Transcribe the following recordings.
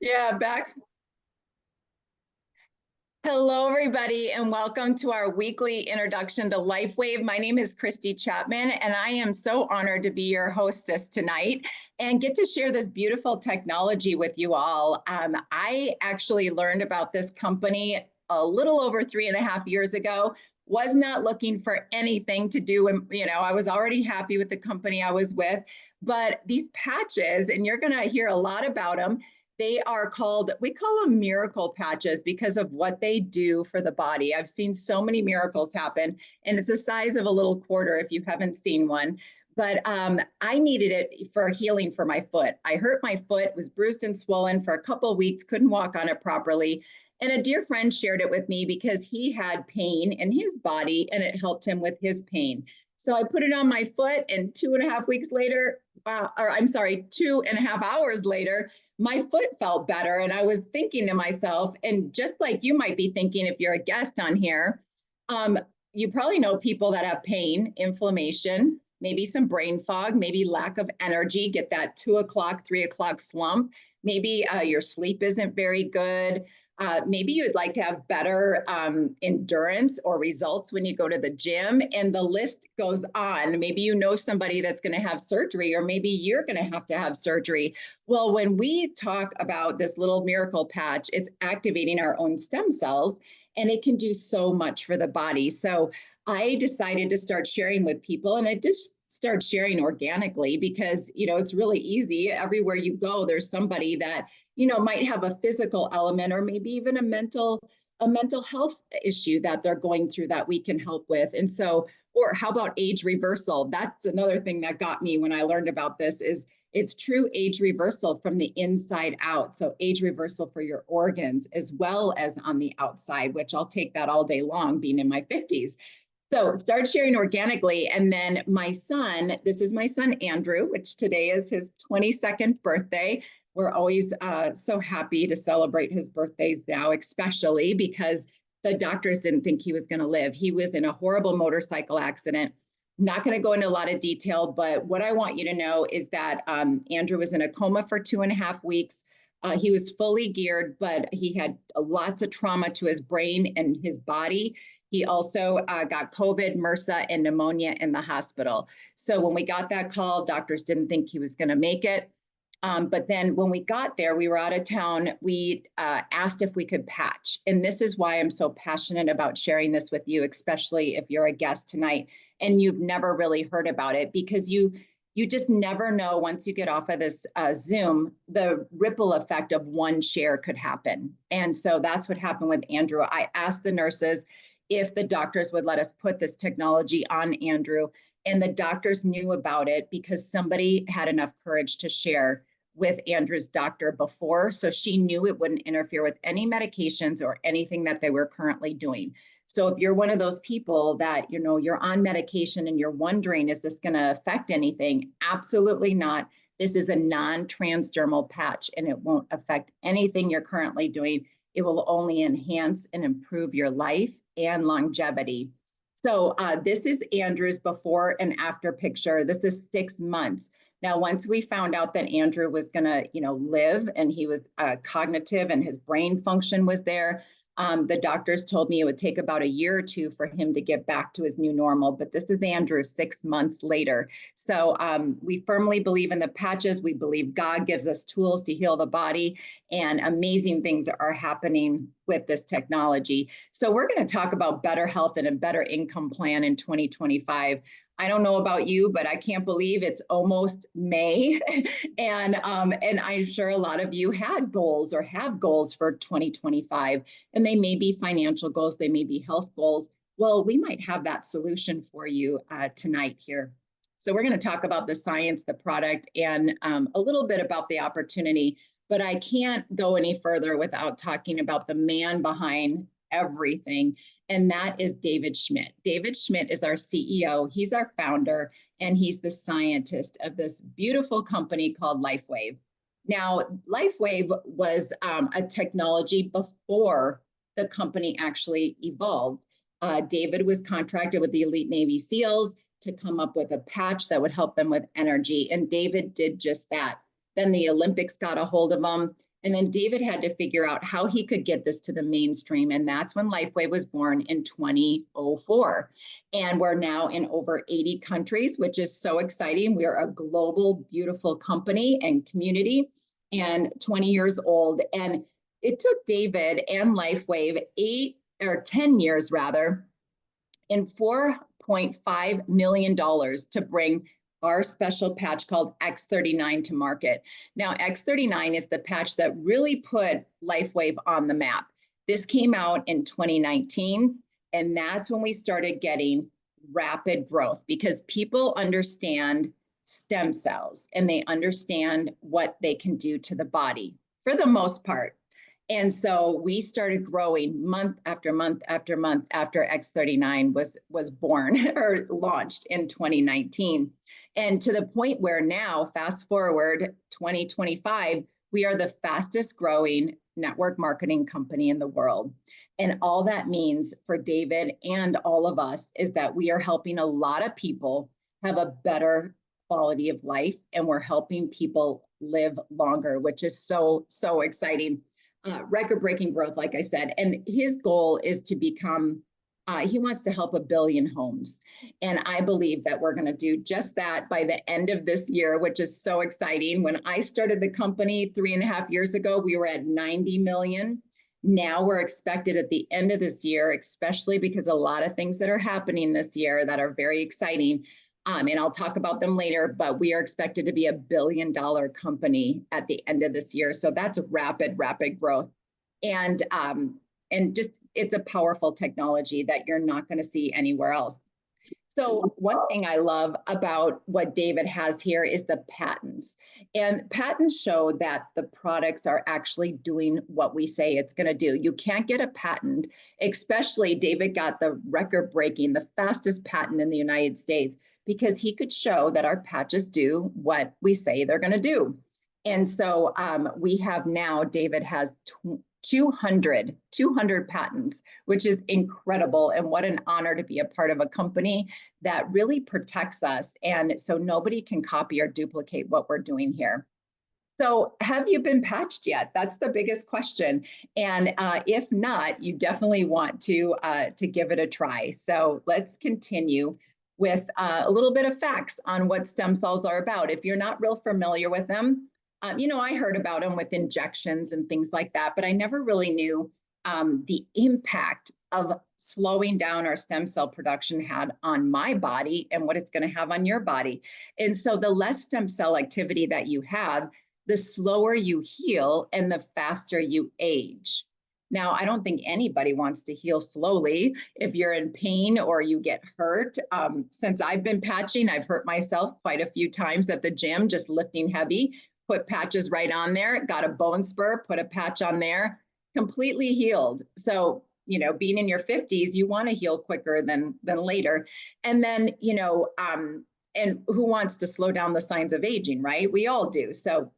Yeah, back. Hello, everybody, and welcome to our weekly introduction to LifeWave. My name is Christy Chapman, and I am so honored to be your hostess tonight and get to share this beautiful technology with you all. I actually learned about this company a little over 3.5 years ago. Was not looking for anything to do, and I was already happy with the company I was with. But these patches, and you're going to hear a lot about them. They are called, we call them miracle patches because of what they do for the body. I've seen so many miracles happen, and it's the size of a little quarter if you haven't seen one. But I needed it for healing for my foot. I hurt my foot, was bruised and swollen for a couple of weeks, couldn't walk on it properly. And a dear friend shared it with me because he had pain in his body and it helped him with his pain. So I put it on my foot, and 2.5 weeks later, or I'm sorry, 2.5 hours later, my foot felt better. And I was thinking to myself, and just like you might be thinking if you're a guest on here, um, you probably know people that have pain, inflammation, maybe some brain fog, maybe lack of energy, get that 2 o'clock, 3 o'clock slump. Maybe your sleep isn't very good. Maybe you'd like to have better endurance or results when you go to the gym, and the list goes on. Maybe you know somebody that's going to have surgery, or maybe you're going to have surgery. Well, when we talk about this little miracle patch, it's activating our own stem cells, and it can do so much for the body. So I decided to start sharing with people, and I just start sharing organically because it's really easy. Everywhere you go, there's somebody that might have a physical element or maybe even a mental health issue that they're going through that we can help with. And so, or how about age reversal? That's another thing that got me when I learned about this. Is it's true age reversal from the inside out. So age reversal for your organs as well as on the outside, which I'll take that all day long being in my 50s. So start sharing organically. And then my son, this is my son, Andrew, which today is his 22nd birthday. We're always so happy to celebrate his birthdays now, especially because the doctors didn't think he was going to live. He was in a horrible motorcycle accident. Not going to go into a lot of detail, but what I want you to know is that Andrew was in a coma for 2.5 weeks. He was fully geared, but he had lots of trauma to his brain and his body. He also got COVID, MRSA, and pneumonia in the hospital. So when we got that call, doctors didn't think he was going to make it. But then when we got there, we were out of town. We asked if we could patch. And this is why I'm so passionate about sharing this with you, especially if you're a guest tonight and you've never really heard about it, because you just never know once you get off of this Zoom, the ripple effect of one share could happen. And so that's what happened with Andrew. I asked the nurses if the doctors would let us put this technology on Andrew, and the doctors knew about it because somebody had enough courage to share with Andrew's doctor before. So she knew it wouldn't interfere with any medications or anything that they were currently doing. So if you're one of those people that, you're on medication and you're wondering, is this going to affect anything? Absolutely not. This is a non-transdermal patch and it won't affect anything you're currently doing. It will only enhance and improve your life and longevity. So this is Andrew's before and after picture. This is 6 months. Now, once we found out that Andrew was going to, live and he was cognitive and his brain function was there, the doctors told me it would take about a year or two for him to get back to his new normal. But this is Andrew 6 months later. So we firmly believe in the patches. We believe God gives us tools to heal the body, and amazing things are happening with this technology. So we're going to talk about better health and a better income plan in 2025. I don't know about you, but I can't believe it's almost May. and I'm sure a lot of you had goals or have goals for 2025, and they may be financial goals, they may be health goals. Well, we might have that solution for you tonight here. So we're going to talk about the science, the product, and a little bit about the opportunity. But I can't go any further without talking about the man behind everything, and that is David Schmidt. David Schmidt is our CEO. He's our founder, and he's the scientist of this beautiful company called LifeWave. Now, LifeWave was a technology before the company actually evolved. David was contracted with the elite Navy SEALs to come up with a patch that would help them with energy, and David did just that. Then the Olympics got a hold of him, And then David had to figure out how he could get this to the mainstream. And that's when LifeWave was born in 2004. And we're now in over 80 countries, which is so exciting. We're a global, beautiful company and community, and 20 years old. And it took David and LifeWave 10 years rather, and $4.5 million to bring our special patch called X39 to market. Now, X39 is the patch that really put LifeWave on the map. This came out in 2019, and that's when we started getting rapid growth because people understand stem cells and they understand what they can do to the body for the most part. And so we started growing month after month after month after X39 was born or launched in 2019. And to the point where now, fast forward 2025, we are the fastest growing network marketing company in the world. And all that means for David and all of us is that we are helping a lot of people have a better quality of life, and we're helping people live longer, which is so, so exciting. Record-breaking growth, like I said. And his goal is to become, he wants to help 1 billion homes. And I believe that we're going to do just that by the end of this year, which is so exciting. When I started the company 3.5 years ago, we were at 90 million. Now we're expected at the end of this year, especially because a lot of things that are happening this year that are very exciting. And I'll talk about them later, but we are expected to be $1 billion company at the end of this year. So that's rapid, rapid growth. And just, it's a powerful technology that you're not going to see anywhere else. So one thing I love about what David has here is the patents. And patents show that the products are actually doing what we say it's going to do. You can't get a patent, especially David got the record-breaking, the fastest patent in the United States, because he could show that our patches do what we say they're going to do. And so we have now, David has 200 patents, which is incredible. And what an honor to be a part of a company that really protects us. And so nobody can copy or duplicate what we're doing here. So have you been patched yet? That's the biggest question. And if not, you definitely want to give it a try. So let's continue with a little bit of facts on what stem cells are about. If you're not real familiar with them, I heard about them with injections and things like that, but I never really knew the impact of slowing down our stem cell production had on my body and what it's going to have on your body. And so the less stem cell activity that you have, the slower you heal and the faster you age. Now, I don't think anybody wants to heal slowly. If you're in pain or you get hurt, since I've been patching, I've hurt myself quite a few times at the gym, just lifting heavy, put patches right on there, got a bone spur, put a patch on there, completely healed. So, being in your 50s, you want to heal quicker than later. And then, and who wants to slow down the signs of aging, right? We all do. So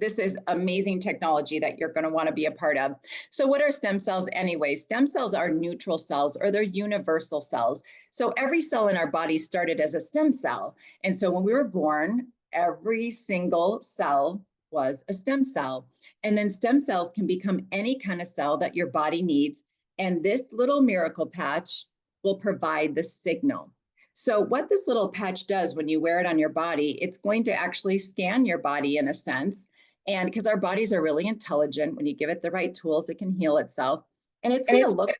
this is amazing technology that you're going to want to be a part of. So what are stem cells anyway? Stem cells are neutral cells, or they're universal cells. So every cell in our body started as a stem cell. And so when we were born, every single cell was a stem cell. And then stem cells can become any kind of cell that your body needs. And this little miracle patch will provide the signal. So what this little patch does when you wear it on your body, it's going to actually scan your body in a sense. And because our bodies are really intelligent, when you give it the right tools, it can heal itself. And it's going to look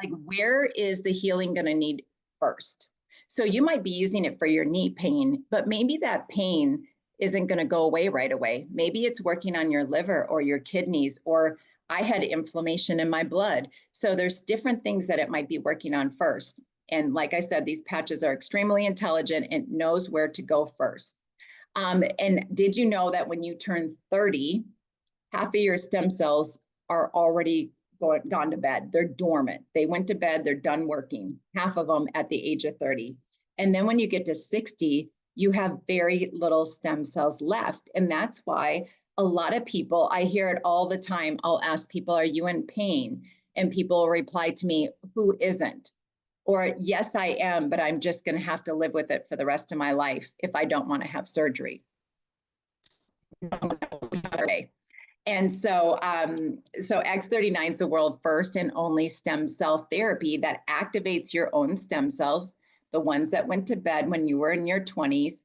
like, where is the healing going to need first? So you might be using it for your knee pain, but maybe that pain isn't going to go away right away. Maybe it's working on your liver or your kidneys, or I had inflammation in my blood. So there's different things that it might be working on first. And like I said, these patches are extremely intelligent and knows where to go first. And did you know that when you turn 30, half of your stem cells are already gone to bed? They're dormant. They went to bed, they're done working, half of them at the age of 30. And then when you get to 60, you have very little stem cells left. And that's why a lot of people, I hear it all the time, I'll ask people, are you in pain? And people will reply to me, who isn't? Or, yes, I am, but I'm just going to have to live with it for the rest of my life if I don't want to have surgery. And so X39 is the world's first and only stem cell therapy that activates your own stem cells, the ones that went to bed when you were in your 20s.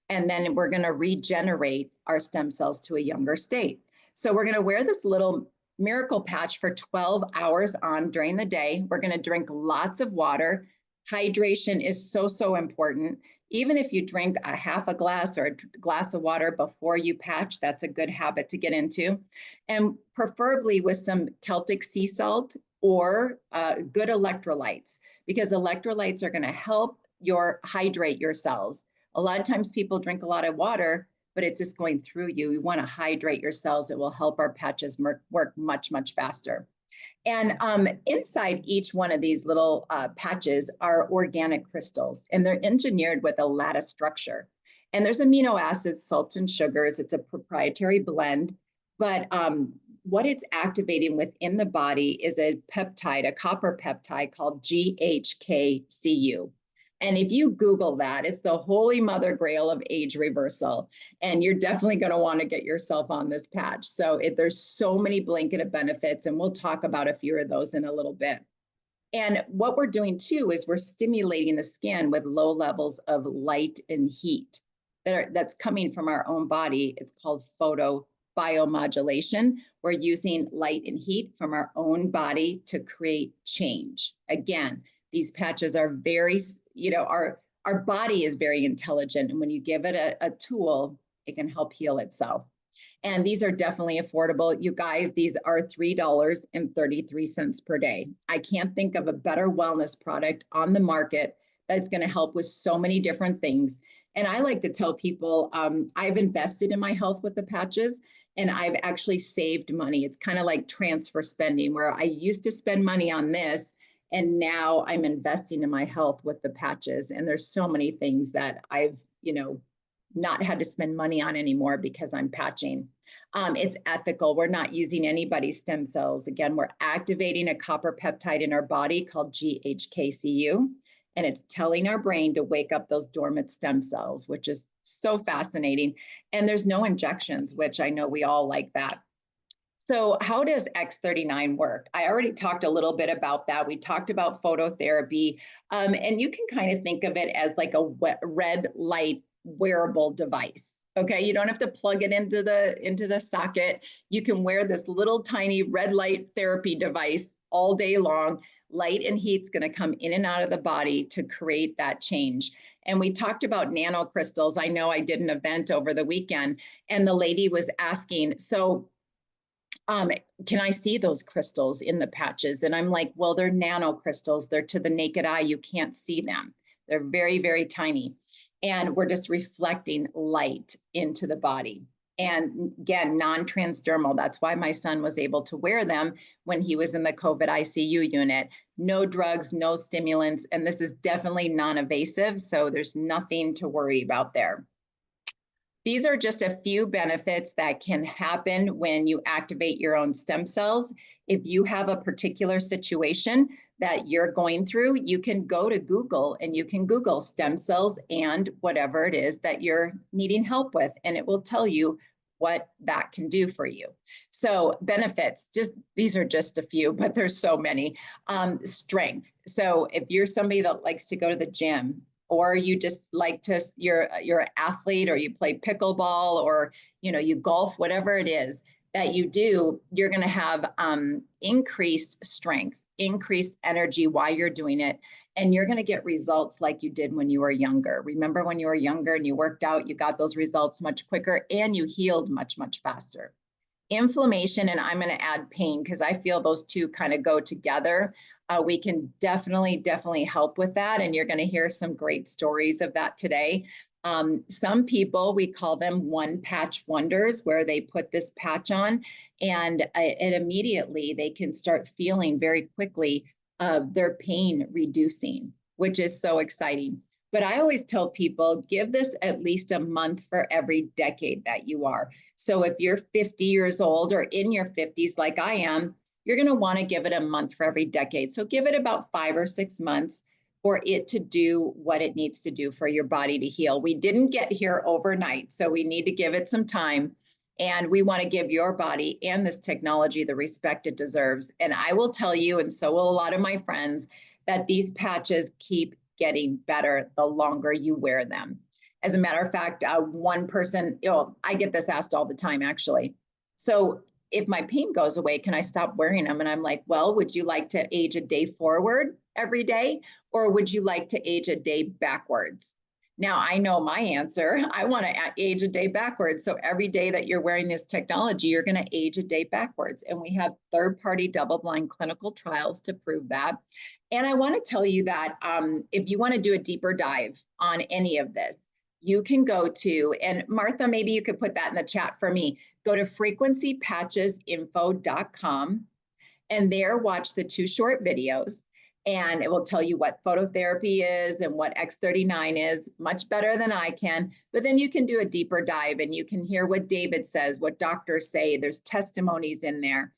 And then we're going to regenerate our stem cells to a younger state. So we're going to wear this little miracle patch for 12 hours on during the day. We're going to drink lots of water. Hydration is so, so important. Even if you drink a half a glass or a glass of water before you patch, that's a good habit to get into. And preferably with some Celtic sea salt or good electrolytes, because electrolytes are going to help hydrate your cells. A lot of times people drink a lot of water, but it's just going through you. You want to hydrate your cells. It will help our patches work much, much faster. And inside each one of these little patches are organic crystals, and they're engineered with a lattice structure. And there's amino acids, salts, and sugars. It's a proprietary blend. But what it's activating within the body is a peptide, a copper peptide called GHKCU. And if you Google that, it's the holy mother grail of age reversal. And you're definitely going to want to get yourself on this patch. So there's so many blanketed benefits, and we'll talk about a few of those in a little bit. And what we're doing too is we're stimulating the skin with low levels of light and heat that's coming from our own body. It's called photobiomodulation. We're using light and heat from our own body to create change. Again, these patches are very, our body is very intelligent. And when you give it a tool, it can help heal itself. And these are definitely affordable. You guys, these are $3.33 per day. I can't think of a better wellness product on the market that's going to help with so many different things. And I like to tell people I've invested in my health with the patches, and I've actually saved money. It's kind of like transfer spending, where I used to spend money on this, and now I'm investing in my health with the patches. And there's so many things that I've, not had to spend money on anymore because I'm patching. It's ethical. We're not using anybody's stem cells. Again, we're activating a copper peptide in our body called GHKCU, and it's telling our brain to wake up those dormant stem cells, which is so fascinating. And there's no injections, which I know we all like that. So how does X39 work? I already talked a little bit about that. We talked about phototherapy, and you can kind of think of it as like a red light wearable device. Okay, you don't have to plug it into the socket. You can wear this little tiny red light therapy device all day long. Light and heat's going to come in and out of the body to create that change. And we talked about nanocrystals. I know I did an event over the weekend, and the lady was asking, so can I see those crystals in the patches? And I'm like, well, they're nanocrystals. They're to the naked eye. You can't see them. They're very, very tiny. And we're just reflecting light into the body. And again, non-transdermal. That's why my son was able to wear them when he was in the COVID ICU unit. No drugs, no stimulants. And this is definitely non-invasive. So there's nothing to worry about there. These are just a few benefits that can happen when you activate your own stem cells. If you have a particular situation that you're going through, you can go to Google and you can Google stem cells and whatever it is that you're needing help with, and it will tell you what that can do for you. So benefits, these are just a few, but there's so many. Strength. So if you're somebody that likes to go to the gym, or you just like to, you're an athlete, or you play pickleball, or you golf, whatever it is that you do, you're going to have increased strength, increased energy while you're doing it, and you're going to get results like you did when you were younger. Remember when you were younger and you worked out, you got those results much quicker, and you healed much, much faster. Inflammation, and I'm going to add pain because I feel those two kind of go together. We can definitely help with that. And you're going to hear some great stories of that today. Some people, we call them one patch wonders, where they put this patch on and immediately they can start feeling very quickly their pain reducing, which is so exciting. But I always tell people, give this at least a month for every decade that you are. So if you're 50 years old or in your 50s like I am, you're going to want to give it a month for every decade. So give it about 5 or 6 months for it to do what it needs to do for your body to heal. We didn't get here overnight, so we need to give it some time. And we want to give your body and this technology the respect it deserves. And I will tell you, and so will a lot of my friends, that these patches keep getting better the longer you wear them. As a matter of fact, one person, I get this asked all the time, actually. So if my pain goes away, can I stop wearing them? And I'm like, well, would you like to age a day forward every day? Or would you like to age a day backwards? Now, I know my answer. I want to age a day backwards. So every day that you're wearing this technology, you're going to age a day backwards. And we have third-party double-blind clinical trials to prove that. And I want to tell you that if you want to do a deeper dive on any of this, you can go to, and Martha, maybe you could put that in the chat for me, go to frequencypatchesinfo.com and there watch the 2 short videos. And it will tell you what phototherapy is and what X39 is, much better than I can. But then you can do a deeper dive and you can hear what David says, what doctors say. There's testimonies in there.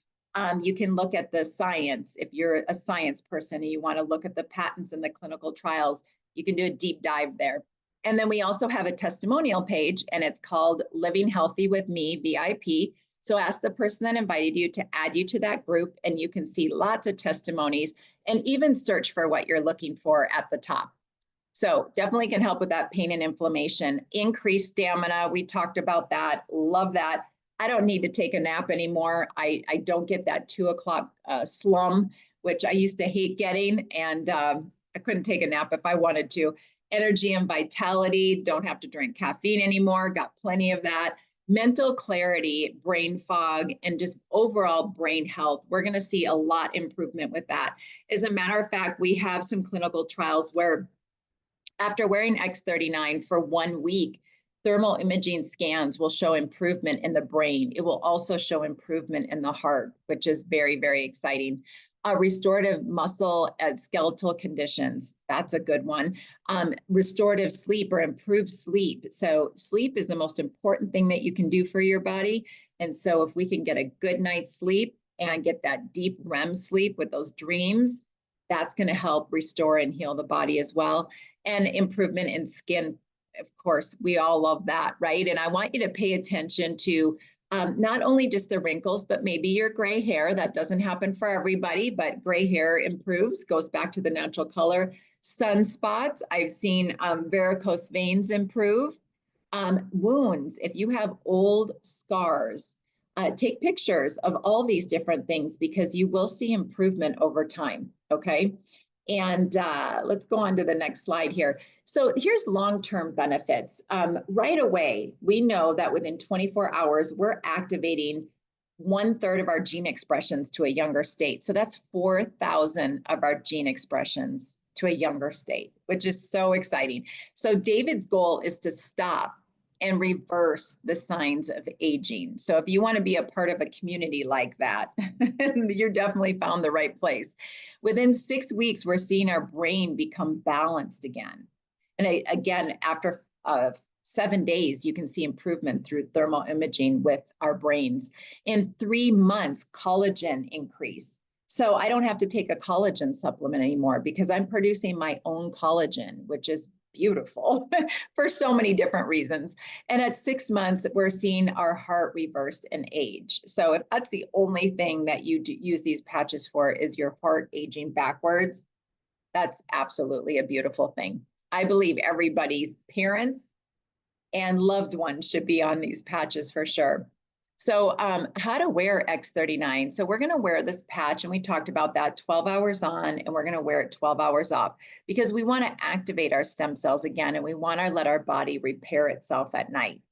You can look at the science. If you're a science person and you want to look at the patents and the clinical trials, you can do a deep dive there. And then we also have a testimonial page, and it's called Living Healthy with Me, VIP. So ask the person that invited you to add you to that group, and you can see lots of testimonies and even search for what you're looking for at the top. So definitely can help with that pain and inflammation. Increased stamina, we talked about that, love that. I don't need to take a nap anymore. I don't get that 2 o'clock slum, which I used to hate getting, and I couldn't take a nap if I wanted to. Energy and vitality, don't have to drink caffeine anymore, got plenty of that. Mental clarity, brain fog, and just overall brain health. We're going to see a lot improvement with that. As a matter of fact, we have some clinical trials where after wearing X39 for 1 week, thermal imaging scans will show improvement in the brain. It will also show improvement in the heart, which is very, very exciting. Restorative muscle and skeletal conditions, that's a good one. Restorative sleep or improved sleep. So sleep is the most important thing that you can do for your body. And so if we can get a good night's sleep and get that deep REM sleep with those dreams, that's going to help restore and heal the body as well. And improvement in skin, of course, we all love that, right? And I want you to pay attention to not only just the wrinkles, but maybe your gray hair. That doesn't happen for everybody, but gray hair improves, goes back to the natural color. Sunspots, I've seen varicose veins improve. Wounds, if you have old scars, take pictures of all these different things because you will see improvement over time, okay? And let's go on to the next slide here. So here's long-term benefits. Right away, we know that within 24 hours, we're activating 1/3 of our gene expressions to a younger state. So that's 4,000 of our gene expressions to a younger state, which is so exciting. So David's goal is to stop and reverse the signs of aging. So if you want to be a part of a community like that, you're definitely found the right place. Within 6 weeks, we're seeing our brain become balanced again. And again, after 7 days, you can see improvement through thermal imaging with our brains. In 3 months, collagen increase. So I don't have to take a collagen supplement anymore because I'm producing my own collagen, which is beautiful for so many different reasons. And at 6 months, we're seeing our heart reverse and age. So if that's the only thing that you use these patches for is your heart aging backwards, that's absolutely a beautiful thing. I believe everybody's parents and loved ones should be on these patches for sure. So how to wear X39. So we're going to wear this patch, and we talked about that 12 hours on, and we're going to wear it 12 hours off because we want to activate our stem cells again, and we want to let our body repair itself at night.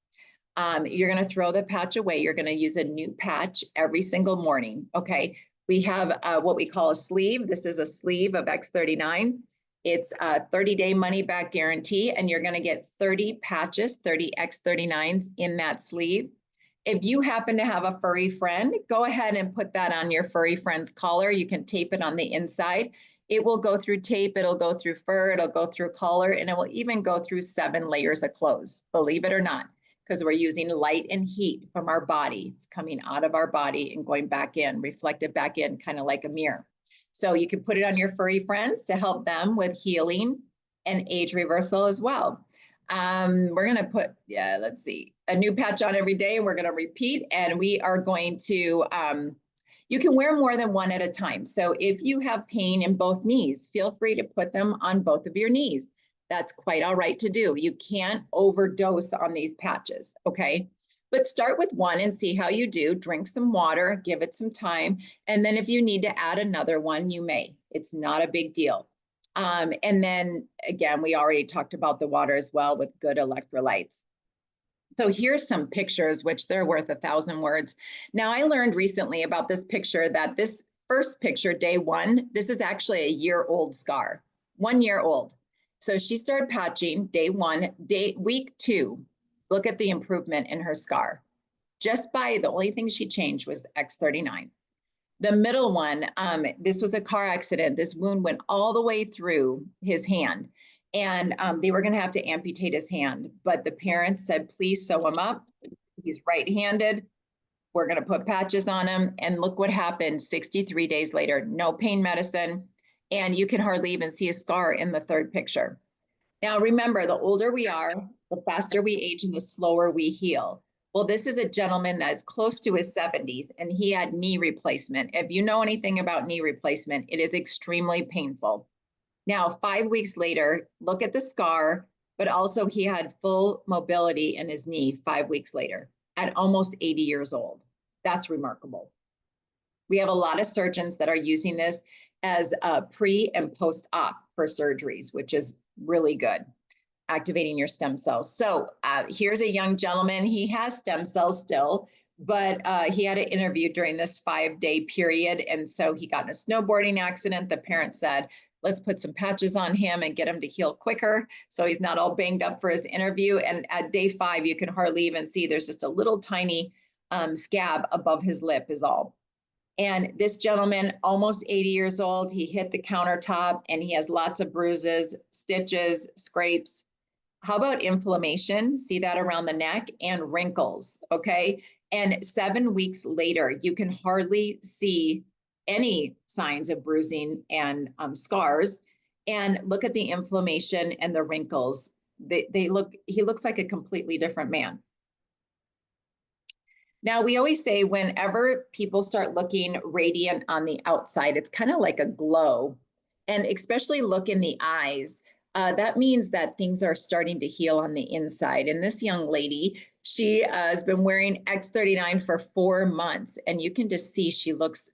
You're going to throw the patch away. You're going to use a new patch every single morning, okay? We have what we call a sleeve. This is a sleeve of X39. It's a 30-day money-back guarantee, and you're going to get 30 patches, 30 X39s in that sleeve. If you happen to have a furry friend, go ahead and put that on your furry friend's collar. You can tape it on the inside. It will go through tape, it'll go through fur, it'll go through collar, and it will even go through 7 layers of clothes, believe it or not, because we're using light and heat from our body. It's coming out of our body and going back in, reflected back in, kind of like a mirror. So you can put it on your furry friends to help them with healing and age reversal as well. We're going to put, let's see, a new patch on every day. We're going to repeat, and we are going to, you can wear more than one at a time. So if you have pain in both knees, feel free to put them on both of your knees. That's quite all right to do. You can't overdose on these patches, okay? But start with one and see how you do. Drink some water, give it some time. And then if you need to add another one, you may. It's not a big deal. And then again, we already talked about the water as well with good electrolytes. So here's some pictures, which they're worth 1,000 words. Now, I learned recently about this picture that this first picture, day one, this is actually a year-old scar, 1 year old. So she started patching day one, week two. Look at the improvement in her scar. Just by the only thing she changed was X39. The middle one, this was a car accident. This wound went all the way through his hand. And they were going to have to amputate his hand. But the parents said, please sew him up. He's right-handed. We're going to put patches on him. And look what happened 63 days later. No pain medicine. And you can hardly even see a scar in the third picture. Now, remember, the older we are, the faster we age and the slower we heal. Well, this is a gentleman that's close to his 70s, and he had knee replacement. If you know anything about knee replacement, it is extremely painful. Now, 5 weeks later, look at the scar, but also he had full mobility in his knee 5 weeks later at almost 80 years old. That's remarkable. We have a lot of surgeons that are using this as pre and post-op for surgeries, which is really good, activating your stem cells. So here's a young gentleman. He has stem cells still, but he had an interview during this 5-day period. And so he got in a snowboarding accident. The parents said, let's put some patches on him and get him to heal quicker, so he's not all banged up for his interview. And at day 5, you can hardly even see, there's just a little tiny scab above his lip is all. And this gentleman, almost 80 years old, he hit the countertop and he has lots of bruises, stitches, scrapes. How about inflammation? See that around the neck, and wrinkles, okay? And 7 weeks later, you can hardly see any signs of bruising and scars. And look at the inflammation and the wrinkles. He looks like a completely different man. Now, we always say whenever people start looking radiant on the outside, it's kind of like a glow. And especially look in the eyes. That means that things are starting to heal on the inside. And this young lady, she has been wearing X39 for 4 months. And you can just see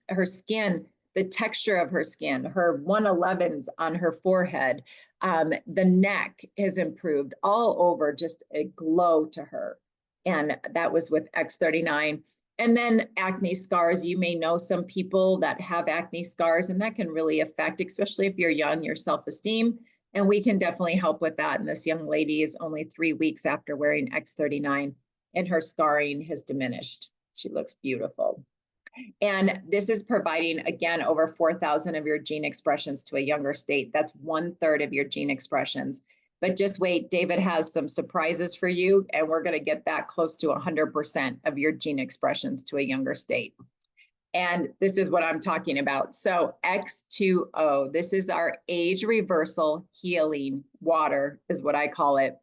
her skin, the texture of her skin, her 111s on her forehead, the neck has improved all over, just a glow to her. And that was with X39. And then acne scars. You may know some people that have acne scars, and that can really affect, especially if you're young, your self-esteem. And we can definitely help with that. And this young lady is only 3 weeks after wearing X39, and her scarring has diminished. She looks beautiful. And this is providing, again, over 4,000 of your gene expressions to a younger state. That's 1/3 of your gene expressions. But just wait, David has some surprises for you, and we're going to get that close to 100% of your gene expressions to a younger state. And this is what I'm talking about. So X2O, this is our age reversal healing water, is what I call it.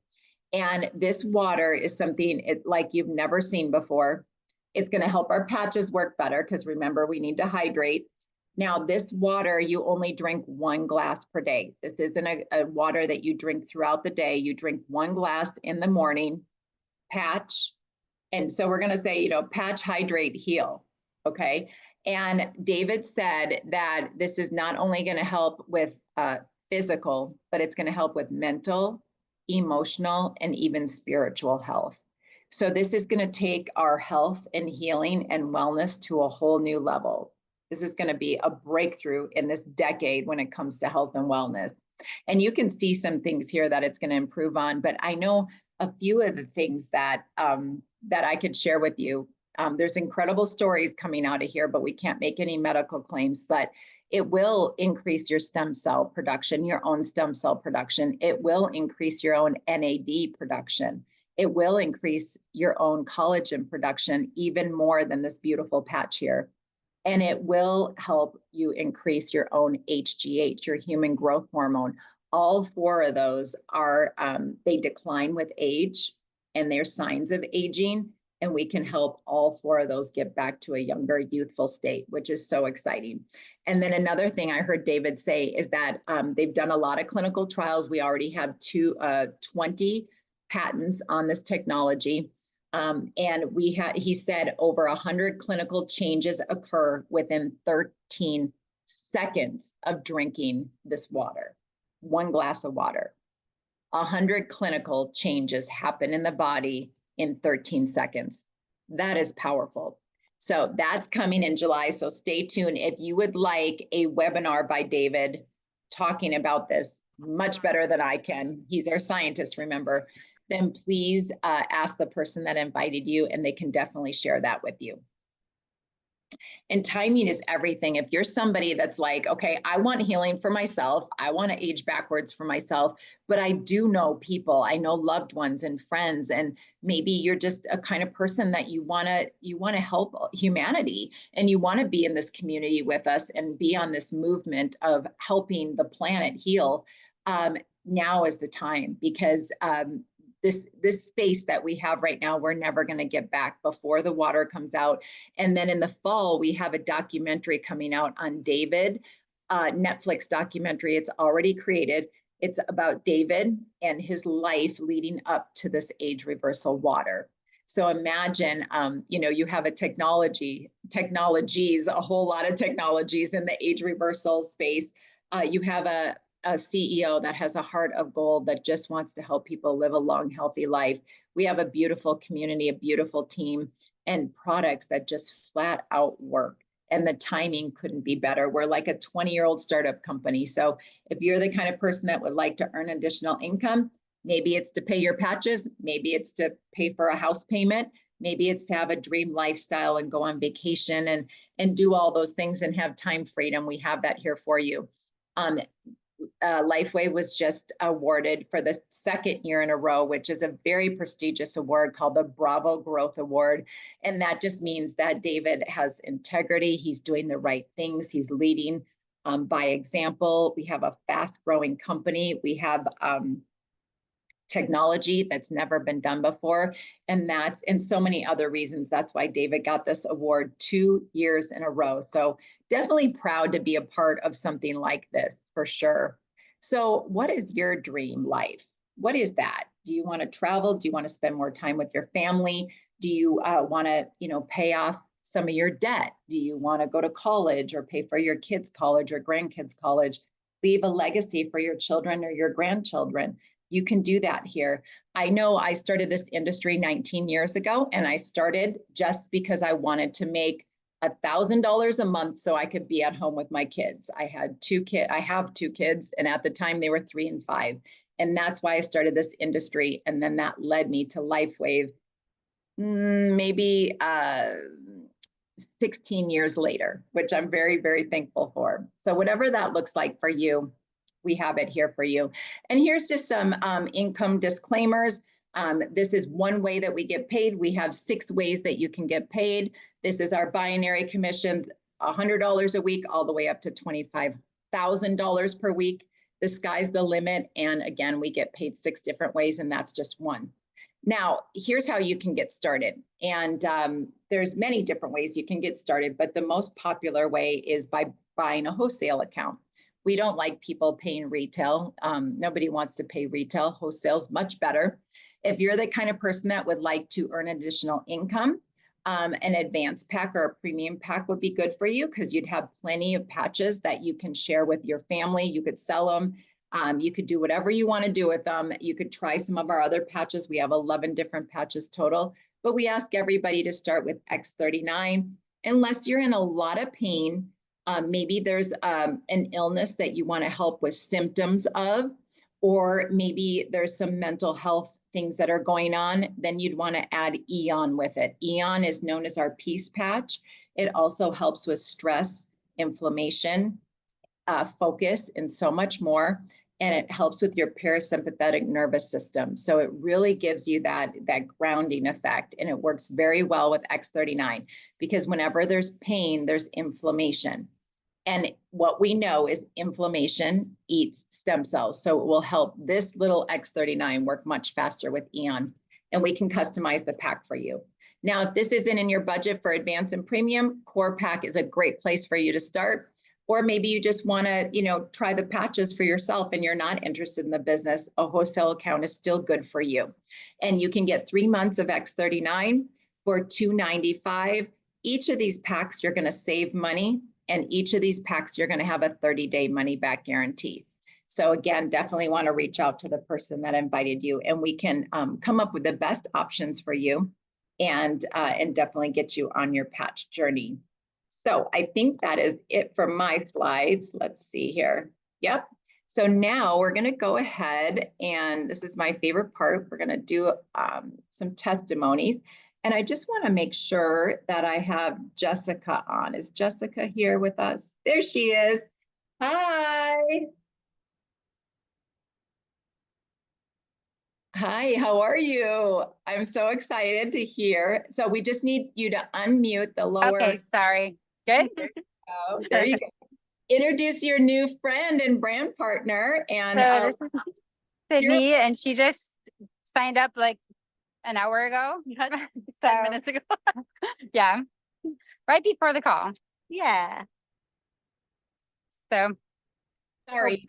And this water is something like you've never seen before. It's going to help our patches work better, because remember, we need to hydrate. Now, this water, you only drink 1 glass per day. This isn't a water that you drink throughout the day. You drink 1 glass in the morning, patch. And so we're going to say, patch, hydrate, heal. Okay. And David said that this is not only going to help with physical, but it's going to help with mental, emotional, and even spiritual health. So this is going to take our health and healing and wellness to a whole new level. This is going to be a breakthrough in this decade when it comes to health and wellness. And you can see some things here that it's going to improve on, but I know a few of the things that I could share with you. There's incredible stories coming out of here, but we can't make any medical claims. But it will increase your stem cell production, your own stem cell production. It will increase your own NAD production. It will increase your own collagen production even more than this beautiful patch here. And it will help you increase your own HGH, your human growth hormone. All four of those are, they decline with age and they're signs of aging. And we can help all four of those get back to a younger, youthful state, which is so exciting. And then another thing I heard David say is that they've done a lot of clinical trials. We already have 20 patents on this technology. And he said over 100 clinical changes occur within 13 seconds of drinking this water, one glass of water. 100 clinical changes happen in the body in 13 seconds. That is powerful. So that's coming in July. So stay tuned. If you would like a webinar by David talking about this much better than I can, he's our scientist, remember, then please ask the person that invited you and they can definitely share that with you. And timing is everything. If you're somebody that's like, okay, I want healing for myself, I want to age backwards for myself, but I do know people, I know loved ones and friends, and maybe you're just a kind of person that you want to help humanity, and you want to be in this community with us and be on this movement of helping the planet heal. Now is the time, because this space that we have right now, we're never going to get back before the water comes out. And then in the fall, we have a documentary coming out on David, Netflix documentary. It's already created. It's about David and his life leading up to this age reversal water. So imagine, you have a technologies, a whole lot of technologies in the age reversal space. You have a CEO that has a heart of gold that just wants to help people live a long, healthy life. We have a beautiful community, a beautiful team, and products that just flat out work. And the timing couldn't be better. We're like a 20-year-old startup company. So if you're the kind of person that would like to earn additional income, maybe it's to pay your patches, maybe it's to pay for a house payment, maybe it's to have a dream lifestyle and go on vacation and do all those things and have time freedom. We have that here for you. LifeWave was just awarded for the second year in a row, which is a very prestigious award called the Bravo Growth Award. And that just means that David has integrity. He's doing the right things. He's leading by example. We have a fast growing company. We have technology that's never been done before. And so many other reasons. That's why David got this award 2 years in a row. So definitely proud to be a part of something like this, for sure. So what is your dream life? What is that? Do you want to travel? Do you want to spend more time with your family? Do you want to, pay off some of your debt? Do you want to go to college or pay for your kids' college or grandkids' college? Leave a legacy for your children or your grandchildren. You can do that here. I know I started this industry 19 years ago, and I started just because I wanted to make $1,000 a month so I could be at home with my kids. I have 2 kids, and at the time they were 3 and 5. And that's why I started this industry. And then that led me to LifeWave, maybe 16 years later, which I'm very, very thankful for. So whatever that looks like for you, we have it here for you. And here's just some income disclaimers. This is one way that we get paid. We have 6 ways that you can get paid. This is our binary commissions, $100 a week, all the way up to $25,000 per week. The sky's the limit. And again, we get paid 6 different ways, and that's just one. Now, here's how you can get started. And there's many different ways you can get started, but the most popular way is by buying a wholesale account. We don't like people paying retail. Nobody wants to pay retail. Wholesale's much better. If you're the kind of person that would like to earn additional income, an advanced pack or a premium pack would be good for you, because you'd have plenty of patches that you can share with your family. You could sell them. You could do whatever you want to do with them. You could try some of our other patches. We have 11 different patches total, but we ask everybody to start with X39 unless you're in a lot of pain. Maybe there's an illness that you want to help with symptoms of, or maybe there's some mental health things that are going on, then you'd want to add Eon with it. Eon is known as our peace patch. It also helps with stress, inflammation, focus, and so much more. And it helps with your parasympathetic nervous system. So it really gives you that grounding effect. And it works very well with X39, because whenever there's pain, there's inflammation. And what we know is inflammation eats stem cells. So it will help this little X39 work much faster with Eon. And we can customize the pack for you. Now, if this isn't in your budget for advanced and premium, core pack is a great place for you to start. Or maybe you just want to, try the patches for yourself and you're not interested in the business. A wholesale account is still good for you. And you can get 3 months of X39 for $295. Each of these packs, you're going to save money. And each of these packs, you're going to have a 30-day money-back guarantee. So again, definitely want to reach out to the person that invited you, and we can come up with the best options for you, and definitely get you on your patch journey. So I think that is it for my slides. Let's see here. Yep. So now we're going to go ahead, and this is my favorite part. We're going to do some testimonies. And I just want to make sure that I have Jessica on. Is Jessica here with us? There she is. Hi. Hi, how are you? I'm so excited to hear. So we just need you to unmute the lower. Okay, sorry. Good. Oh, there you go. Introduce your new friend and brand partner. And So this is Sydney, and she just signed up like an hour ago. 10 minutes ago. Yeah. Right before the call. Yeah. So sorry.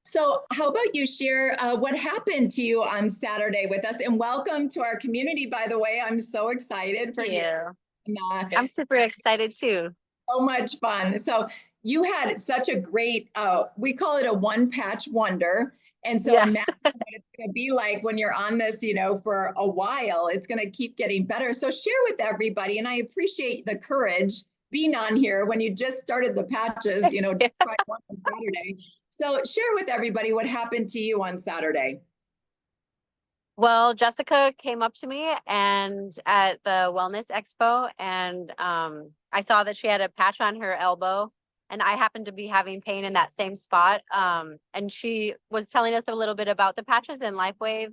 So how about you share what happened to you on Saturday with us, and welcome to our community, by the way. I'm so excited for you. And, I'm super excited too. So much fun. So you had such a great, we call it a one patch wonder. And so Yes. imagine what it's going to be like when you're on this, for a while. It's going to keep getting better. So share with everybody. And I appreciate the courage being on here when you just started the patches, try one on Saturday. So share with everybody what happened to you on Saturday. Well, Jessica came up to me and at the Wellness Expo, and I saw that she had a patch on her elbow, and I happened to be having pain in that same spot. And she was telling us a little bit about the patches in LifeWave.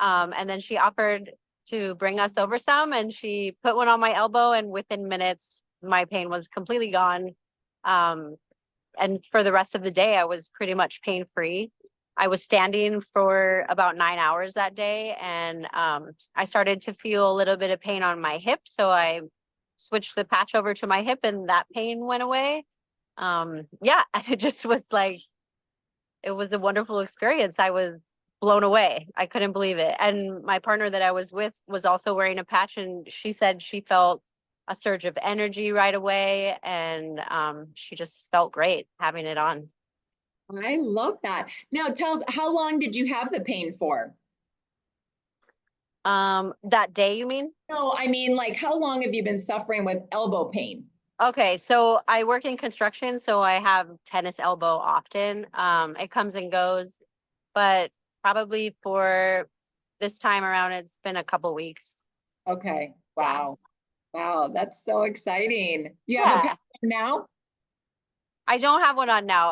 And then she offered to bring us over some, and she put one on my elbow, and within minutes, my pain was completely gone. And for the rest of the day, I was pretty much pain-free. I was standing for about 9 hours that day, and I started to feel a little bit of pain on my hip. So I switched the patch over to my hip, and that pain went away. Yeah, it just was like, it was a wonderful experience. I was blown away. I couldn't believe it. And my partner that I was with was also wearing a patch, and she said she felt a surge of energy right away, and she just felt great having it on. I love that. Now tell us, how long did you have the pain for? That day, you mean? No, I mean, like, how long have you been suffering with elbow pain? Okay, so I work in construction, so I have tennis elbow often. It comes and goes, but probably for this time around, it's been a couple weeks. Okay. Wow. Wow. That's so exciting. You have a Yeah. patch now? I don't have one on now.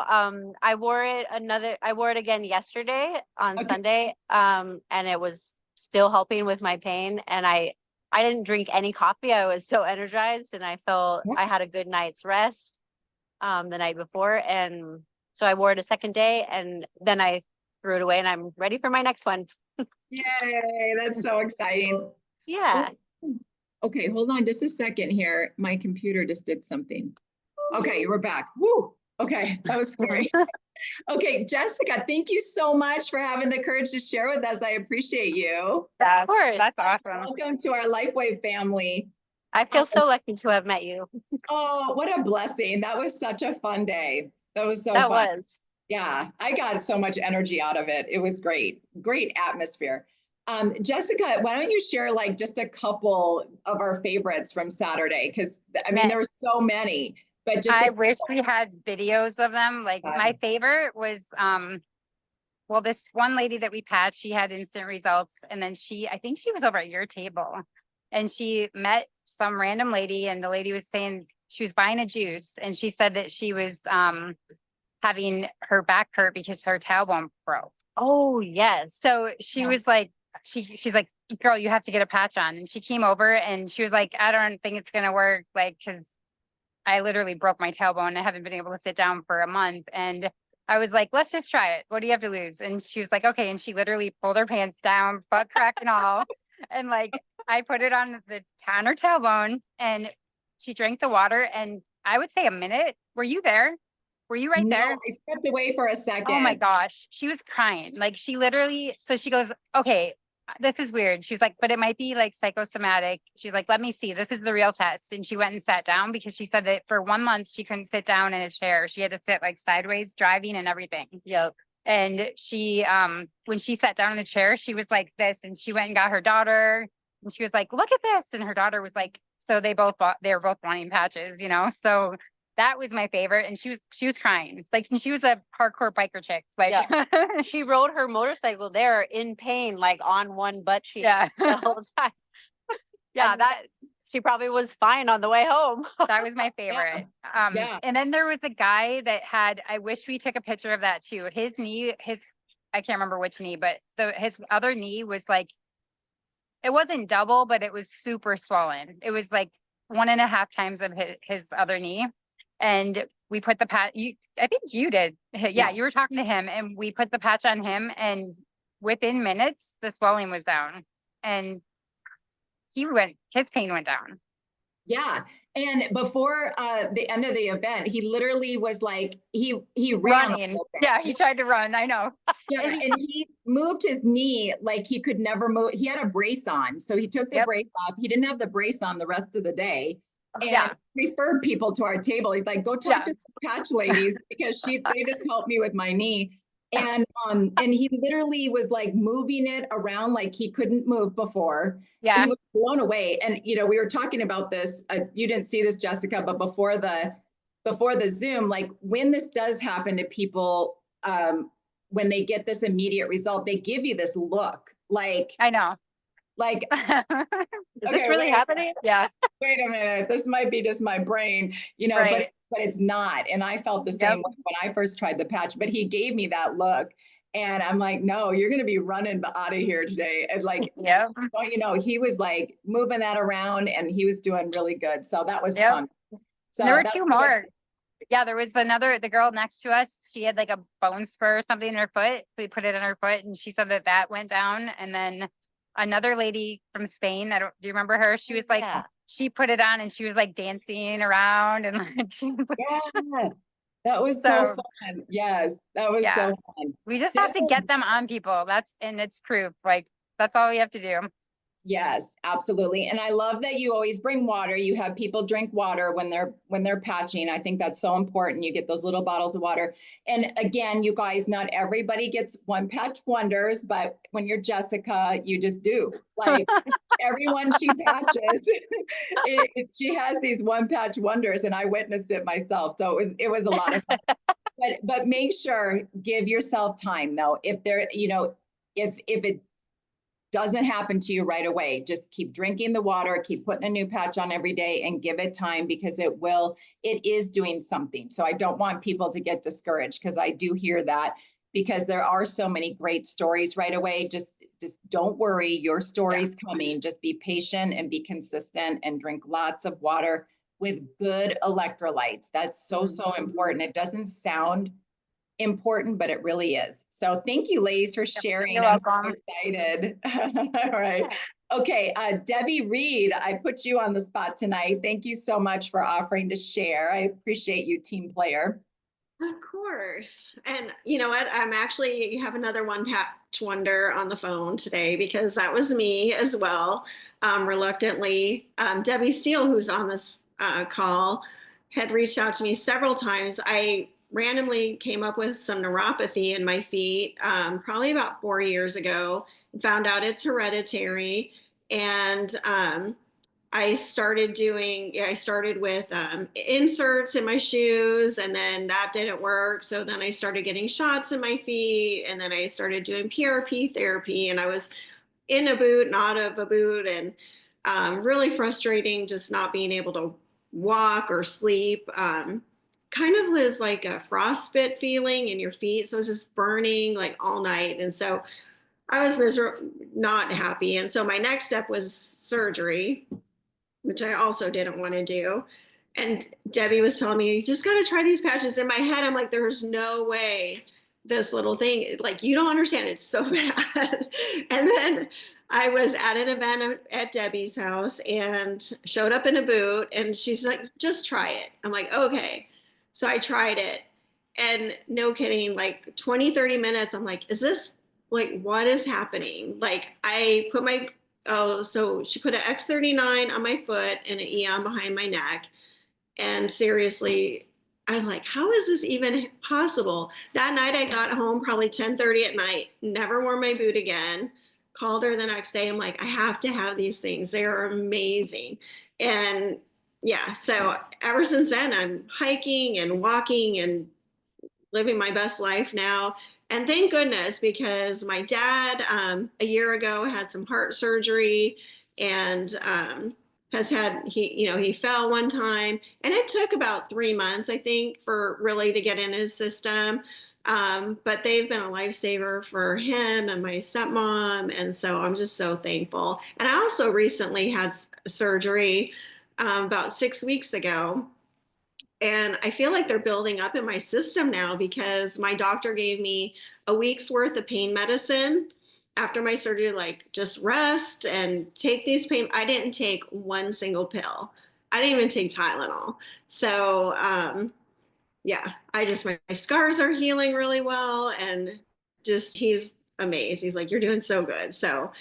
I wore it again yesterday on Sunday. And it was still helping with my pain. And I didn't drink any coffee. I was so energized, and I felt I had a good night's rest the night before. And so I wore it a second day, and then I threw it away, and I'm ready for my next one. Yay. That's so exciting. Yeah. Okay. Hold on just a second here. My computer just did something. Okay. We're back. Woo. Okay. That was scary. Okay. Jessica, thank you so much for having the courage to share with us. I appreciate you. Yeah, of course. That's awesome. Welcome to our LifeWave family. I feel so lucky to have met you. Oh, what a blessing. That was such a fun day. That was so fun. That was. Yeah, I got so much energy out of it. It was great. Great atmosphere. Jessica, why don't you share like just a couple of our favorites from Saturday? Because I mean, there were so many, but just I wish we had videos of them. Like my favorite was well, this one lady that we patched, she had instant results, and then I think she was over at your table, and she met some random lady, and the lady was saying she was buying a juice, and she said that she was having her back hurt because her tailbone broke. Oh, yes. So she was like, she's like, girl, you have to get a patch on. And she came over, and she was like, I don't think it's gonna work, like, because I literally broke my tailbone. I haven't been able to sit down for a month. And I was like, let's just try it. What do you have to lose? And she was like, okay. And she literally pulled her pants down, butt crack and all. And like, I put it on her tailbone, and she drank the water. And I would say a minute. Were you there? Were you right there? No, I stepped away for a second. Oh my gosh. She was crying. Like she literally, so she goes, okay, this is weird. She's like, but it might be like psychosomatic. She's like, let me see. This is the real test. And she went and sat down because she said that for 1 month, she couldn't sit down in a chair. She had to sit like sideways driving and everything. Yep. And she, when she sat down in the chair, she was like this, and she went and got her daughter, and she was like, look at this. And her daughter was like, so they were both wanting patches, you know? So that was my favorite. And she was crying. Like she was a hardcore biker chick. Like She rode her motorcycle there in pain, like on one butt cheek yeah. the whole time. Yeah, And she probably was fine on the way home. that was my favorite. Yeah. And then there was a guy that I wish we took a picture of that too. His knee, I can't remember which knee, but his other knee was like, it wasn't double, but it was super swollen. It was like 1.5 times of his other knee. And we put the patch, I think you did. Yeah, you were talking to him, and we put the patch on him, and within minutes, the swelling was down, and his pain went down. Yeah. And before the end of the event, he literally was like, he ran. Running. Yeah, he tried to run. I know. Yeah, and he moved his knee like he could never move. He had a brace on. So he took the brace off. He didn't have the brace on the rest of the day. And referred people to our table. He's like, go talk to the patch ladies because they just helped me with my knee. And he literally was like moving it around like he couldn't move before. Yeah. He was blown away. And we were talking about this. You didn't see this, Jessica, but before the Zoom, like when this does happen to people, when they get this immediate result, they give you this look like I know. Like, is this really happening? Yeah. Wait a minute. This might be just my brain, right. but it's not. And I felt the same way when I first tried the patch, but he gave me that look. And I'm like, no, you're going to be running out of here today. And like, he was like moving that around, and he was doing really good. So that was fun. So there were 2 more. Yeah, there was the girl next to us. She had like a bone spur or something in her foot. So we put it in her foot, and she said that went down. And then another lady from Spain, do you remember her? She was like, she put it on, and she was like dancing around, and like, that was so fun. Yes, that was so fun. We just have to get them on people. And it's proof. Like that's all we have to do. Yes, absolutely. And I love that you always bring water. You have people drink water when they're patching. I think that's so important. You get those little bottles of water. And again, you guys, not everybody gets one patch wonders, but when you're Jessica, you just do. Like everyone she patches, she has these one patch wonders, and I witnessed it myself. So it was a lot of fun. But make sure, give yourself time though. If if it doesn't happen to you right away, just keep drinking the water, keep putting a new patch on every day, and give it time, because it is doing something. So I don't want people to get discouraged, because I do hear that, because there are so many great stories right away. Just don't worry, your story's coming. Just be patient and be consistent, and drink lots of water with good electrolytes. That's so important. It doesn't sound important, but it really is. So thank you, ladies, for sharing. You're I'm welcome. so excited. All right. Okay. Debbie Reed, I put you on the spot tonight. Thank you so much for offering to share. I appreciate you, team player. Of course. And you know what? You have another one patch wonder on the phone today, because that was me as well. Reluctantly, Debbie Steele, who's on this call, had reached out to me several times. I randomly came up with some neuropathy in my feet probably about 4 years ago, found out it's hereditary. And I started with inserts in my shoes, and then that didn't work. So then I started getting shots in my feet, and then I started doing PRP therapy, and I was in a boot, not of a boot, and really frustrating just not being able to walk or sleep. Kind of is like a frostbite feeling in your feet. So it's just burning like all night. And so I was not happy. And so my next step was surgery, which I also didn't want to do. And Debbie was telling me, you just got to try these patches. In my head, I'm like, there's no way this little thing, like, you don't understand. It's so bad. And then I was at an event at Debbie's house and showed up in a boot, and she's like, just try it. I'm like, okay. So I tried it, and no kidding, like 20, 30 minutes, I'm like, is this, like, what is happening? Like, I put my, so she put an X39 on my foot and an Eon behind my neck. And seriously, I was like, how is this even possible? That night I got home probably 10:30 at night, never wore my boot again. Called her the next day. I'm like, I have to have these things. They are amazing. And yeah, so ever since then, I'm hiking and walking and living my best life now. And thank goodness, because my dad a year ago had some heart surgery, and has had, he fell one time, and it took about 3 months, I think, for really to get in his system. But they've been a lifesaver for him and my stepmom. And so I'm just so thankful. And I also recently had surgery about 6 weeks ago. And I feel like they're building up in my system now, because my doctor gave me a week's worth of pain medicine after my surgery, like, just rest and take these pain. I didn't take one single pill. I didn't even take Tylenol. So, yeah, my scars are healing really well, and just, he's amazed. He's like, you're doing so good. So,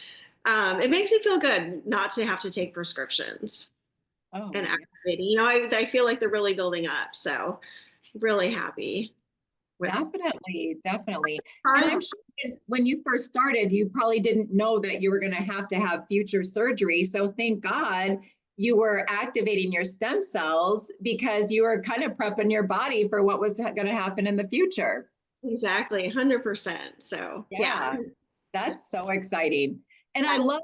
it makes me feel good not to have to take prescriptions. Oh, And activating, I feel like they're really building up. So really happy with definitely, definitely. it. And I'm sure when you first started, you probably didn't know that you were going to have future surgery. So thank God you were activating your stem cells, because you were kind of prepping your body for what was going to happen in the future. Exactly, 100%. So yeah. That's so exciting. And I love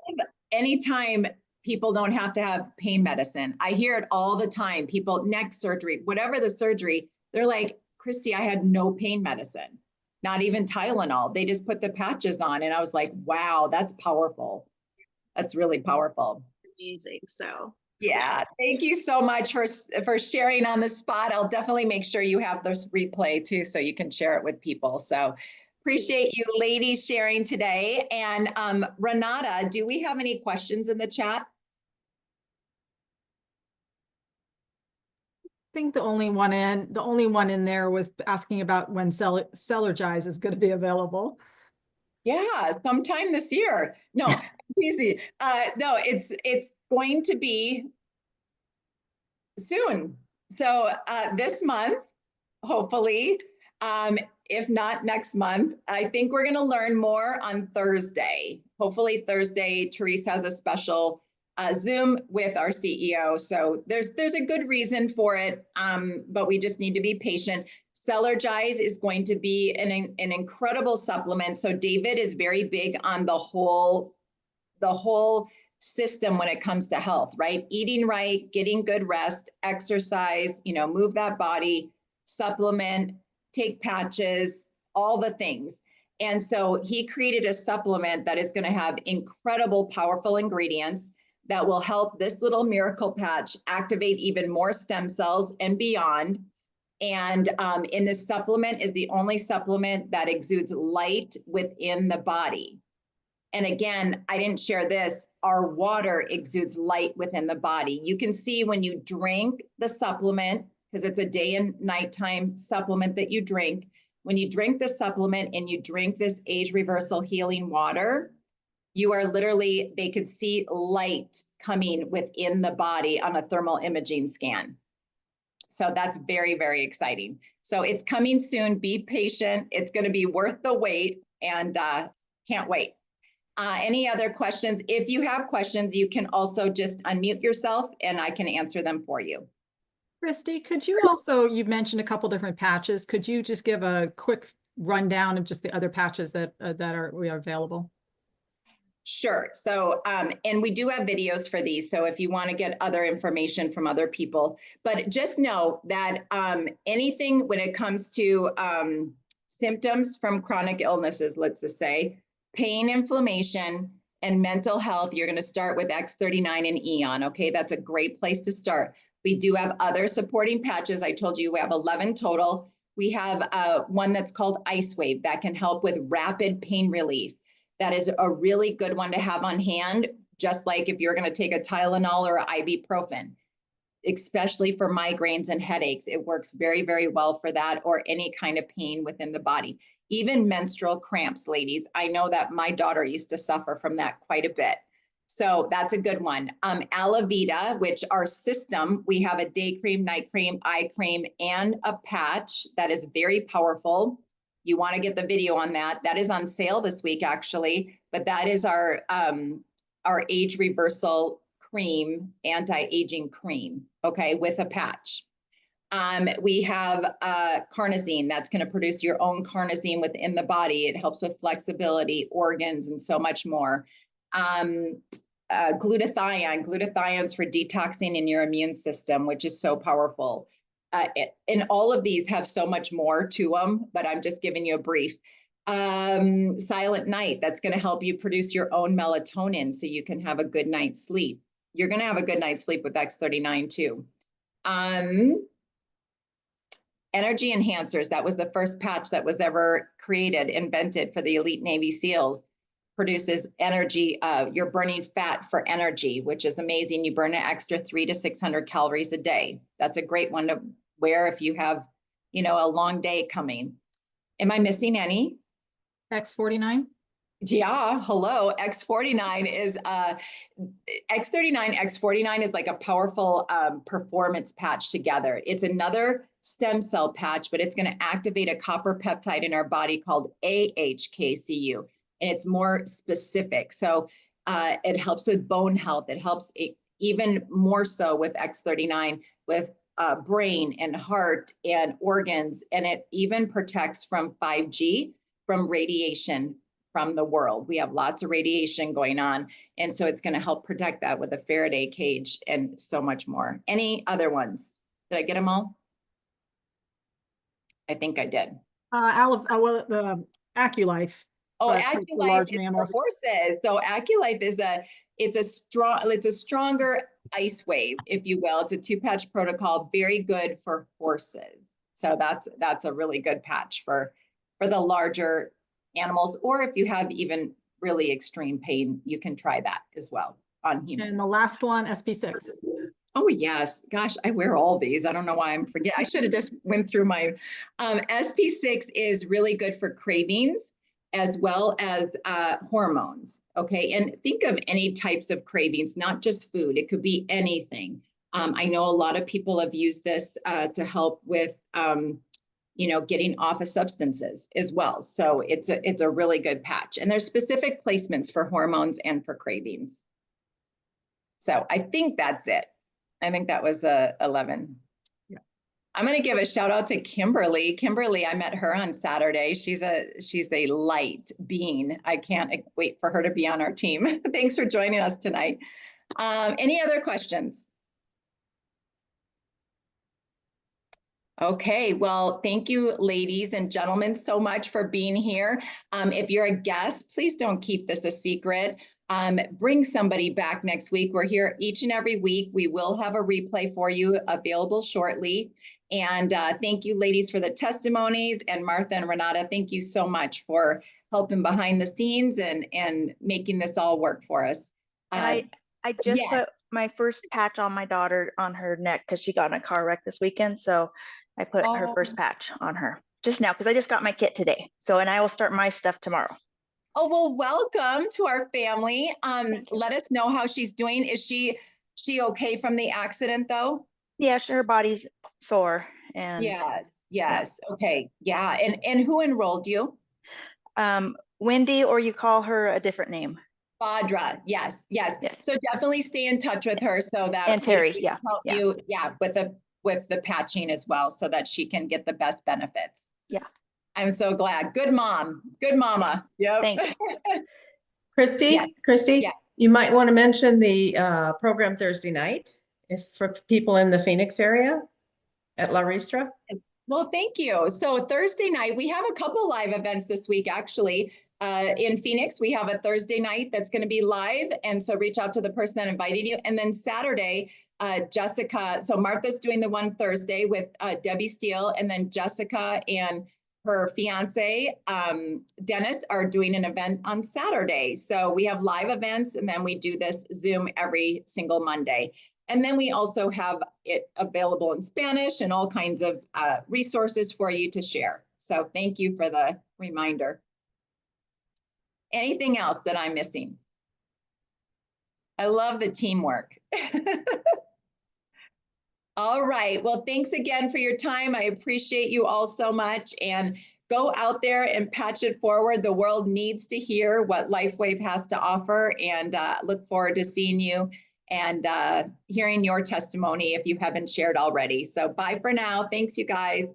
anytime people don't have to have pain medicine. I hear it all the time. People, neck surgery, whatever the surgery, they're like, Christy, I had no pain medicine, not even Tylenol. They just put the patches on. And I was like, wow, that's powerful. That's really powerful. Amazing. So yeah, thank you so much for sharing on the spot. I'll definitely make sure you have this replay too, so you can share it with people. So appreciate you ladies sharing today. And Renata, do we have any questions in the chat? I think the only one in there was asking about when Celergize is going to be available. Yeah, sometime this year. No, easy. No, it's going to be soon. So this month, hopefully, if not next month. I think we're going to learn more on Thursday. Hopefully Thursday, Therese has a special Zoom with our CEO. So there's a good reason for it, but we just need to be patient. Celergize is going to be an incredible supplement. So David is very big on the whole system when it comes to health, right? Eating right, getting good rest, exercise, move that body, supplement, take patches, all the things. And so he created a supplement that is going to have incredible, powerful ingredients that will help this little miracle patch activate even more stem cells and beyond. And in this supplement is the only supplement that exudes light within the body. And again, I didn't share this, our water exudes light within the body. You can see when you drink the supplement, because it's a day and nighttime supplement that you drink. When you drink the supplement and you drink this age reversal healing water, you are literally, they could see light coming within the body on a thermal imaging scan. So that's very, very exciting. So it's coming soon. Be patient. It's going to be worth the wait, and can't wait. Any other questions? If you have questions, you can also just unmute yourself and I can answer them for you. Christy, could you also, you mentioned a couple different patches. Could you just give a quick rundown of just the other patches that are available? Sure. So, and we do have videos for these. So if you want to get other information from other people, but just know that anything when it comes to symptoms from chronic illnesses, let's just say, pain, inflammation, and mental health, you're going to start with X39 and Eon. Okay, that's a great place to start. We do have other supporting patches. I told you we have 11 total. We have one that's called LifeWave that can help with rapid pain relief. That is a really good one to have on hand, just like if you're going to take a Tylenol or ibuprofen, especially for migraines and headaches. It works very, very well for that, or any kind of pain within the body. Even menstrual cramps, ladies. I know that my daughter used to suffer from that quite a bit. So that's a good one. Alavita, which our system, we have a day cream, night cream, eye cream, and a patch that is very powerful. You want to get the video on that. That is on sale this week, actually, but that is our age reversal cream, anti-aging cream, okay, with a patch. We have carnosine that's going to produce your own carnosine within the body. It helps with flexibility, organs, and so much more. Glutathione's for detoxing in your immune system, which is so powerful. And all of these have so much more to them, but I'm just giving you a brief. Silent Night, that's going to help you produce your own melatonin so you can have a good night's sleep. You're going to have a good night's sleep with X39 too. Energy enhancers, that was the first patch that was ever created, invented for the elite Navy SEALs. Produces energy, you're burning fat for energy, which is amazing. You burn an extra 300 to 600 calories a day. That's a great one to wear if you have, a long day coming. Am I missing any? X49? Yeah, hello. X49 is X39, X49 is like a powerful performance patch together. It's another stem cell patch, but it's going to activate a copper peptide in our body called AHKCU. And it's more specific. So it helps with bone health. It helps even more so with X39 with brain and heart and organs. And it even protects from 5G, from radiation from the world. We have lots of radiation going on. And so it's going to help protect that with a Faraday cage and so much more. Any other ones? Did I get them all? I think I did. The AccuLife. Oh, but for AccuLife large is for mammals. horses. So AccuLife is it's a stronger ice wave, if you will. It's a 2-patch protocol, very good for horses. So that's a really good patch for the larger animals, or if you have even really extreme pain, you can try that as well on humans. And the last one, SP6. Oh yes, gosh, I wear all these. I don't know why I'm forgetting. I should have just went through my SP6 is really good for cravings as well as hormones. Okay, and think of any types of cravings, not just food. It could be anything. I know a lot of people have used this to help with getting off of substances as well. So it's a really good patch, and there's specific placements for hormones and for cravings. So I think that's it. I think that was 11. Yeah. I'm going to give a shout out to Kimberly. Kimberly, I met her on Saturday. She's a light being. I can't wait for her to be on our team. Thanks for joining us tonight. Any other questions? Okay, well, thank you, ladies and gentlemen, so much for being here. If you're a guest, please don't keep this a secret. Bring somebody back next week. We're here each and every week. We will have a replay for you available shortly. And thank you, ladies, for the testimonies. And Martha and Renata, thank you so much for helping behind the scenes and making this all work for us. I just put my first patch on my daughter on her neck because she got in a car wreck this weekend. So I put her first patch on her just now because I just got my kit today. So, and I will start my stuff tomorrow. Oh, well, welcome to our family. Let us know how she's doing. Is she okay from the accident though? Yeah, her body's sore. And yes. Yeah. Okay. Yeah. And who enrolled you? Wendy, or you call her a different name. Badra, yes. So definitely stay in touch with her so that and Terry, we can help you, with the patching as well, so that she can get the best benefits. Yeah, I'm so glad. Good mom, good mama. Yep. Thanks. Christy, you might want to mention the program Thursday night for people in the Phoenix area at La Ristra. Well, thank you. So Thursday night, we have a couple live events this week, actually. in Phoenix, we have a Thursday night that's going to be live. And so reach out to the person that invited you. And then Saturday, Jessica, so Martha's doing the one Thursday with Debbie Steele, and then Jessica and her fiance, Dennis, are doing an event on Saturday. So we have live events, and then we do this Zoom every single Monday. And then we also have it available in Spanish and all kinds of resources for you to share. So thank you for the reminder. Anything else that I'm missing? I love the teamwork. All right. Well, thanks again for your time. I appreciate you all so much. And go out there and patch it forward. The world needs to hear what LifeWave has to offer, and look forward to seeing you and hearing your testimony if you haven't shared already. So bye for now. Thanks, you guys.